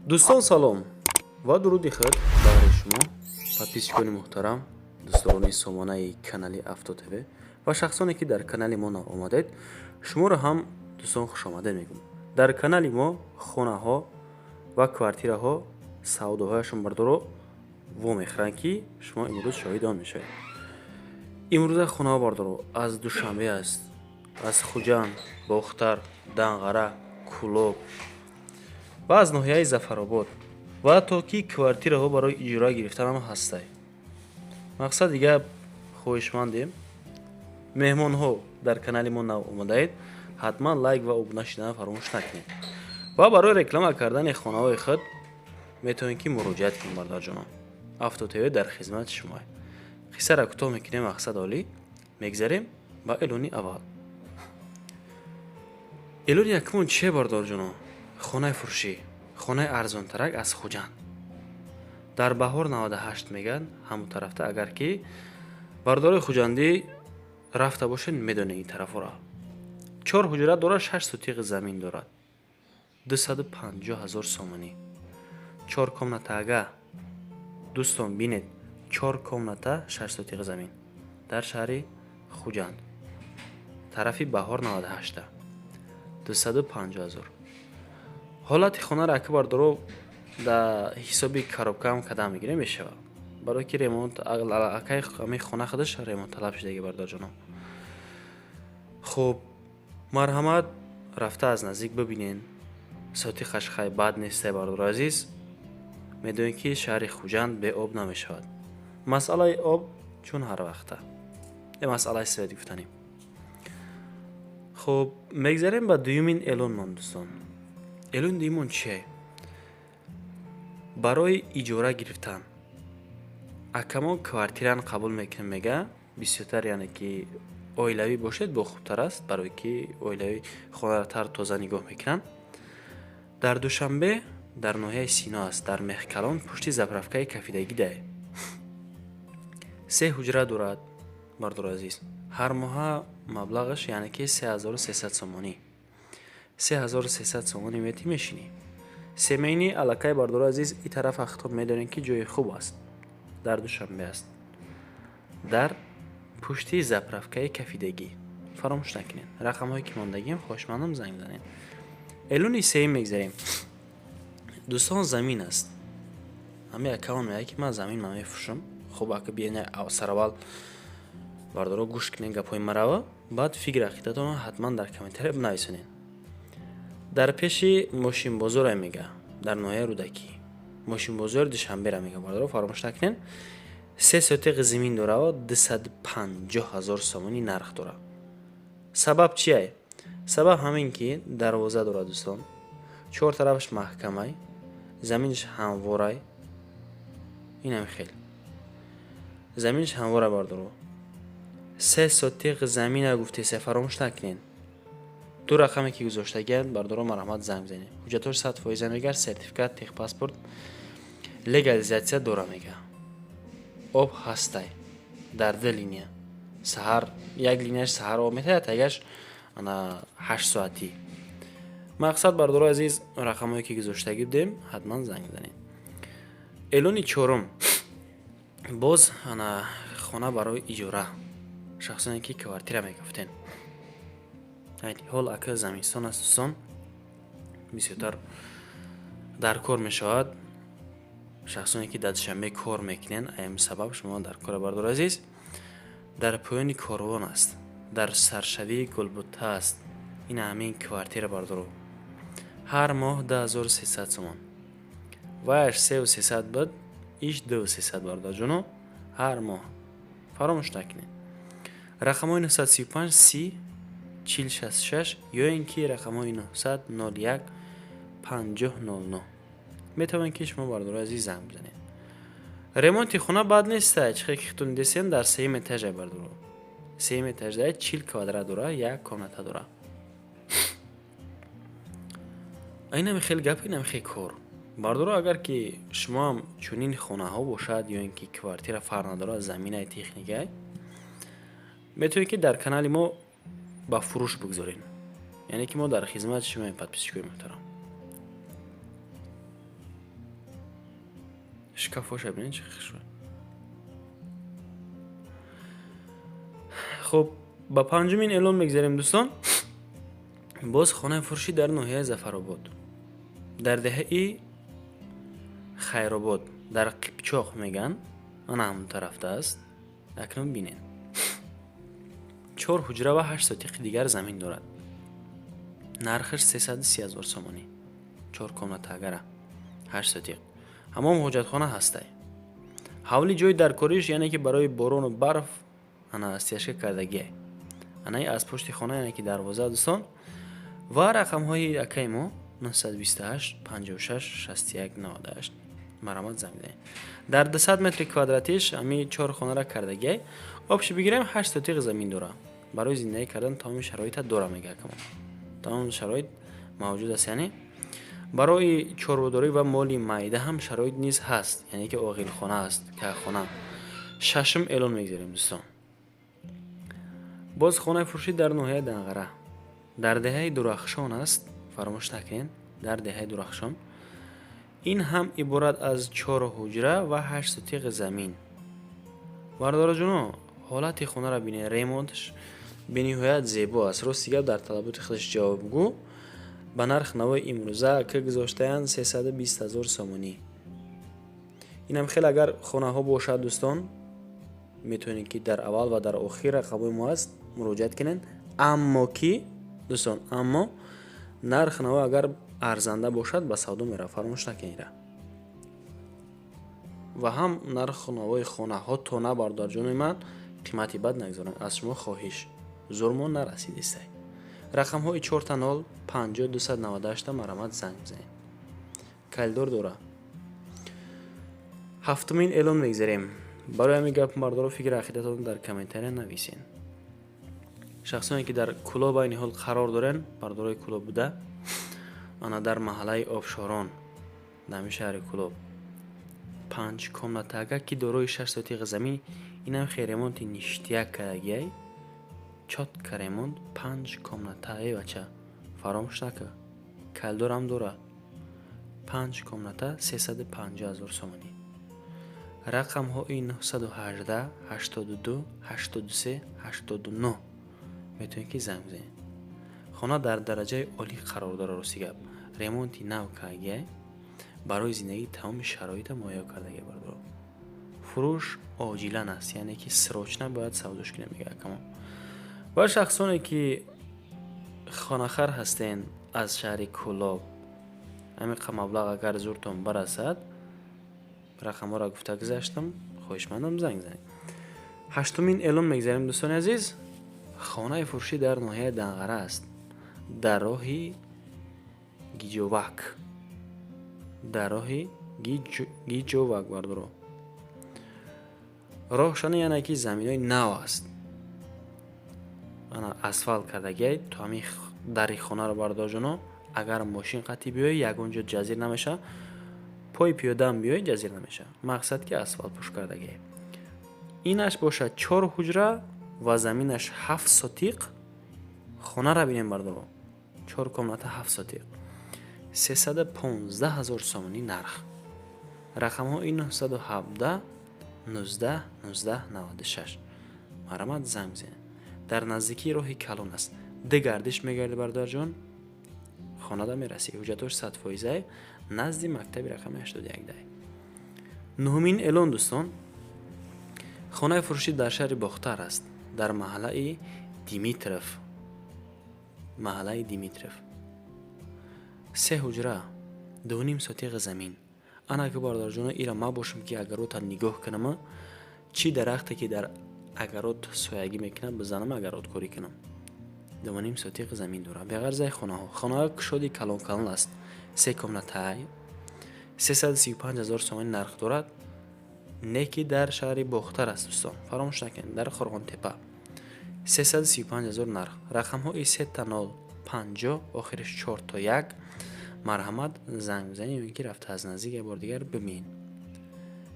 دوستان سلام و درودی خیر برای شما подписчикони محترم دوستانی سامانه کانال افتو تیوی و شخصانی که در کانال ما آمدید شما را هم دوستان خوش آمدید میگم. در کانال ما خانه ها و کوارتیره ها سوداهایشون بردارو و میخرن که شما امروز شاهد آن میشید. امروز خانه ها بردارو از دوشنبه است، از خوجان، باختر، دنغره، کلوب و از ناحیه ظفرآباد و تا کی کوارتیره ها برای اجرا گرفتن هم هسته. مقصد دیگه خوشمندیم مهمان ها در کانال ما نو اومدید حتما لایک و ابونه شدن فراموش نکنید و برای رکلام کردن خانه های خود میتونید که مراجعت کنید. برادر جانم افتو تیوی در خدمت شما. قصه را کوتاه میکنیم مقصد عالی میگذاریم با الونی اول. الون یکمون چه برادر جانم؟ خانه فروشی، خانه ارزان ترک از خوجان در بهار 98 میگن همون طرفته. اگر که بردار خوجاندی رفته باشین میدونه این طرف را 4 حجره داره، 6 سوتیق زمین دارد، 250,000 سومانی. 4 کامناته اگه دوستان بینید 4 کامناته 6 سوتیق زمین در شهر خوجان طرفی بهار 98 250,000. حالت خانه را که بردارو در حسابی کاروبکا هم کدام میگیره میشه برای که ریمونت اکای همه خانه خودش ریمونت طلب شده دیگه. بردار جانم خب مرحمت رفته از نزدیک ببینین صوتی خشخای بد نیسته. بردار عزیز میدونین که شهر خوجان به آب نمیشود. مسئله آب چون هر وقته این مسئله سوید گفتنیم. خب میگذاریم با دویمین الون من دوستان. الون دیمون چیه؟ برای اجاره گرفتن اکمون کوارتیران قبول میکنه. میگه بسیارتر یعنی که اویلوی باشد با خوبتر است برای که اویلوی خانه را تر تازه نگاه میکنن. در دوشنبه در ناحیه سینا است، در مهکلان پشتی زبرفکای کفیدگی ده 3 حجره دارد. بردار عزیز هر ماه مبلغش یعنی که 3300 سومانی 3300 سومانی میتی میشینی. سیمینی علاقه بردار عزیز این طرف اختاب میدارین که جای خوب است. در دوشنبه است، در پشتی زپرفکای کفیدگی. فراموش نکنین رقم هایی که ماندگیم خوشمندم زنگ بزنین. الونی سیم میگذاریم دوستان. زمین است همه اکاون میگه که من زمین من میفروشم. خب اگه بیاین سر اول بردارو گوش کنین گپای مرا بعد فکر عقیدتون حتما در کامنتر بنویسین. در پیشی ماشین بازار میگه در ناحیه رودکی ماشین بازار دوشنبه را میگه. بردارو فراموش نکنین 3 سوتیق زمین داره و 250,000 سومانی نرخ داره. سبب چیه؟ سبب همین که دروازه داره دوستان، 4 طرفش محکمه، زمینش همواره. این هم خیلی زمینش همواره. بردارو 3 سوتیق زمین را گفته سه فراموش نکنین. دو رقمی که گذاشته گرد بردارو مرحمت زنگ بزنید. حجتش 100% میگه، سرتیفیکات تیغ پاسپورت لگالیزاسیا داره میگه. آب هسته در دل لینیه سهر یک لینیش سهر آب میته تاگش انا 8 ساعتی. مقصد بردارو عزیز رقمایی که گذاشته گردیم حتما زنگ بزنید. الونی چورم باز انا خانه برای اجاره شخصانی که کوارتیره میگفتین. هیدی حال اکه زمینستان است دوستان بسیارتر در کار میشود. شخصانی که در شنبه کار میکنین ایم سبب شما در کار بردار عزیز در پایان کاروان است، در سرشوی گلبوته است. این همین کوارتیر بردارو هر ماه 10300 سومان وایش 3300 بود ایش 2300 بردار جونو هر ماه. فراموش نکنین رقم های 935 30 4066 یا اینکه رقم های 900 01 5009 میتونین که شما بردار عزیز زنگ بزنید. ریمونت خونه بد نیسته چه خیختون دیسین در 3 ایتاژ بردارو 3 ایتاژ داره 40 کوادرات داره یک کامناته داره. اینم خیلی گپ اینم خیلی کار بردارو. اگر که شما هم چونین خونه ها باشد یا اینکه کوارتیر فر نداره زمینه تکنیکی میتونید که در کانال ما با فروش بگذارین. یعنی که ما در خدمت شما این پادپیچ محترم. شکافش ببینید چه خوشبه. خب با پنجمین اعلان میگذاریم دوستان. باز خانه فروشی در ناحیه ظفرآباد در دهه خیرآباد در قیپچاق میگن، آن همون طرفته است. اکنون بینین 4 حجره و 8 ساتیق دیگر زمین دارد. نرخش 330,000 سومانی. 4 کامنات اگر 8 ساتیق. همام حاجتخانه هسته. حولی جای در کاریش یعنی که برای باران و برف انا استیاش کردگی. انا از پشت خانه یعنی که دروازه دوستان و رقم های اکیمو 928 56 61 98 مرامت زمینه. در 200 متر کوادراتیش امی 4 خانه را کردگی. آبش بگیریم 8 ساتیق زمین داره. برای زندگی کردن تمام شرایط داره میگه کما. تمام شرایط موجود است، یعنی برای چربداری و مالی معده هم شرایط نیز هست، یعنی که عاقل خانه است که خانه. ششم اعلان میگذاریم دوستان. باز خانه فروشی در ناحیه دنغره در دهه درخشان است. فراموش نکنین در دهه درخشان. این هم عبارت از 4 حجره و 8 ساتیق زمین. بردار جونو حالت خانه را بینید، ریمونتش به نهایت زیبا است. راستی گپ در طلبات خودش جوابگو. با نرخ نوای امروزه که گذاشته‌اند 320,000 سومانی. اینم خیلی اگر خانه ها باشد دوستان میتونید که در اول و در آخر رقم ما است مراجعت کنین. اما کی دوستان، اما نرخ نوا اگر ارزنده باشد به سودا میره، فراموش نکنید. و هم نرخ نوای خانه ها تا نبردار جون من قیمتی بد نگذارن. از شما خواهش زورمون نرسید است. رقم های 4 تا 0 50 298 مرامت زنگ بزنید. کلدار دوره. هفتمین اعلان میگذاریم. برای همین گپ مردارو فکر عقیدتون در کامنتر نویسین. شخصانی که در کلاب این حال قرار دارن بردارای کلاب بوده، آنها در محله آبشاران نمی شهر کلاب 5 کامناتاگا که دارای 6 ساتیق زمین. این هم خیرمونتی نشتیک کردگی چات کریموند 5 کامناتای بچه فراموش نکه. کلدار هم داره 5 کامناتا 350,000 سومانی. رقم های 918 82 83 89 میتونید که زنگ بزنید. خانه در درجه عالی قرار داره. راستی گپ ریمونتی نو کردگی برای زندگی تمام شرایط مهیا کردگی بردار. فروش عاجلا است، یعنی که سراچ نباید سوداش کنه میگه کما. و شخصانی که خانه‌خر هستین از شهر کلاب همین مبلغ اگر زورتون برسد رقم را گفته گذاشتم، خواهشمندم زنگ زنید. هشتمین اعلان میگذاریم دوستان عزیز. خانه فروشی در ناحیه دنغره است. در راه گیجوک در راه گیجوک بردارو. راهشان یعنی که زمینای نو است. انا اسفالت کردگی تو همی دری خانه رو بردار جنو. اگر ماشین قطعی بیای یگونجا جزیر نمیشه، پای پیاده هم بیای جزیر نمیشه. مقصد که اسفالت پوش کردگی. اینش باشه 4 حجره و زمینش 7 ساتیق. خانه را بینیم بردارو 4 کامنات 7 ساتیق 315,000 سومانی نرخ. رقم ها این 917 19 19 96 مرامت زنگ بزنید. در نزدیکی راه کلان است. ده گردش میگرده بردار جان خانه دا میرسی. حجتش 100% نزدی مکتب رقم 81 ده. نهمین اعلان دوستان. خانه فروشی در شهر باختر است. در محله دیمیترف. 3 حجره 2.5 ساتیق زمین. انا که بردار جان ایرا ما باشم که اگر رو تا نگاه کنم چی درختی که در اگرات سویگی میکنم بزنم اگرات کاری کنم. 2.5 ساتیق زمین داره. به غیر زای خانه ها کشودی کلان است. 3 کامناتای 335,000 سومانی نرخ دارد. نکی در شهر باختر است دوستان، فراموش نکنید. در خرغان تپه 335,000 نرخ. رقم ها 3 تا 0 50 آخرش 4 تا 1 مرحمت زنگ بزنید. این که رفته از نزدیک یه بار دیگر ببین.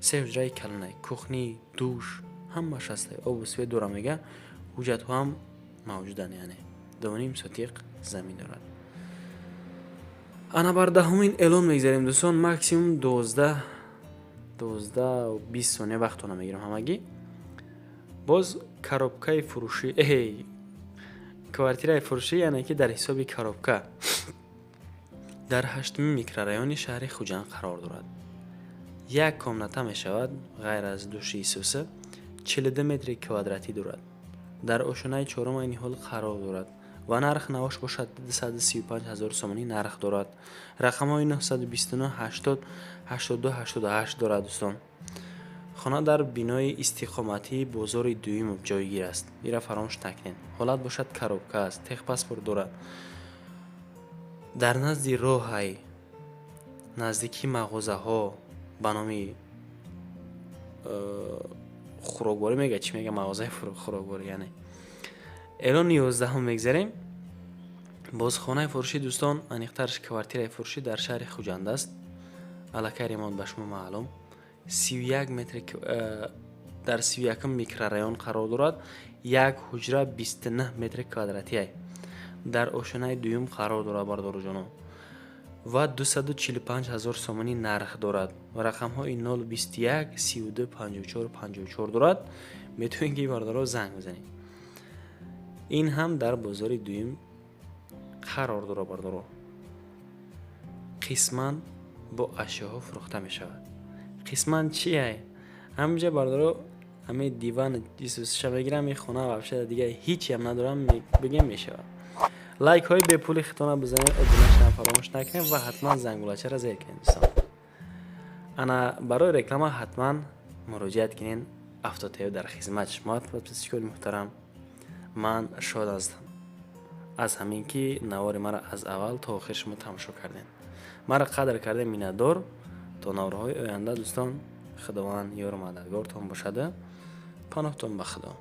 3 حجره کلانه کوخنی دوش هم مشسته. آب و سوی دورا میگه حجت هم موجودن، یعنی 2.5 ساتیق زمین دارد. انا بر 10مین اعلان میگذاریم دوستان. ماکسیموم 12 12 و 20 ثانیه وقتتون میگیرم همگی. باز коробкаи фурӯшӣ квартираи фурӯшӣ яъне ки дар ҳисоби коробка дар 8-мин микрорайони шаҳри Хуҷанд қарор дорад. Як комната мешавад ғайр аз души исӯса 42 метри квадратӣ дорад. Дар ошонаи чорум айни ҳол қарор дорад ва нарх навош бошад 235 000 сомонӣ нарх дорад. рақамҳои 929 80 82 88 дорад дӯстон. хона дар бинои истиқоматии бозори дуюм ҷойгир аст. ира фаромӯш накунед. ҳолат бошад коробка аст. техпаспорт дорад. дар назди роҳай наздики мағозаҳо ба номи хӯрокворӣ мега чӣ мега мағозаи хӯрокворӣ яъне эълони 11 мегзарем. боз хонаи фурӯшӣ дӯстон, аниқтарш квартираи фурӯшӣ дар шаҳри Хуҷанд аст. аллакай ремонт ба шумо маълум. 31 метри дар 31 микрорайон қарор дорад. як ҳуҷра 29 метри квадратӣ дар ошонаи дуюм қарор дорад бардоруҷонон ва 245 000 сомонӣ нарх дорад. рақамҳои 021 32 54 54 дорад. метавонед ки бардоро занг бизанед. ин ҳам дар бозори дуюм қарор дорад бардоро. қисман бо ашёҳо фурӯхта мешавад. қисман чие? ҳаминҷа бардоро ҳамин диван исӯсиша мегирам. ин хона вообще дига ҳичи ҳам надорам бигем мешавад. лайк ҳои бепули хитона бизанед, обунашидан фаромӯш накунед ва ҳатман зангулачаро зер кунед дӯстон. ана барои реклама ҳатман муроҷиат кунед. Автотео дар хизмат шумо подписчикони муҳтарам. ман шод ҳастам аз ҳамин ки навори мара аз аввал то охир шумо тамошо кардем. мара қадр кардем миннатдор. то навраҳои оянда дӯстон, худованд ёру мададгортон бошада. паноҳтон ба худо.